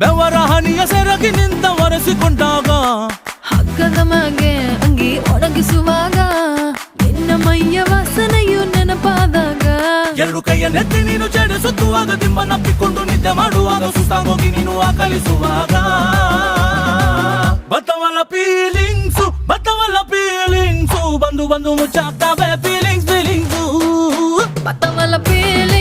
ಬೆವರ ಹನಿಯ ಸೆರಗಿ ನಿಂತ ಒರೆಸಿಕೊಂಡಾಗ ಹಗ್ಗದ ಮ್ಯಾಗೆ ಅಂಗಿ ಒಣಗಿಸುವಾಗ ನಿನ್ನ ಮೈಯ ವಾಸನೆಯು ನೆನಪಾದಾಗ ಎರಡು ಕೈಯ ನೆತ್ತಿ ನೀನು ಜಡಿಸುತ್ತುವಾಗ ದಿಮ್ಮನಪ್ಪಿಕೊಂಡು ನಿದ್ದೆ ಮಾಡುವಾಗ ಸುಸ್ತಾಗೋಗಿ ನೀನು ಆಕಲಿಸುವಾಗ ಬತ್ತವಲ್ಲ ಫೀಲಿಂಗ್ಸು ಬಂದು ಬಂದು ಮುಚ್ಚಾಗ್ತಾವೆ ಫೀಲಿಂಗ್ಸು ಬತ್ತವಲ್ಲ ಫೀಲಿಂಗ್ಸ್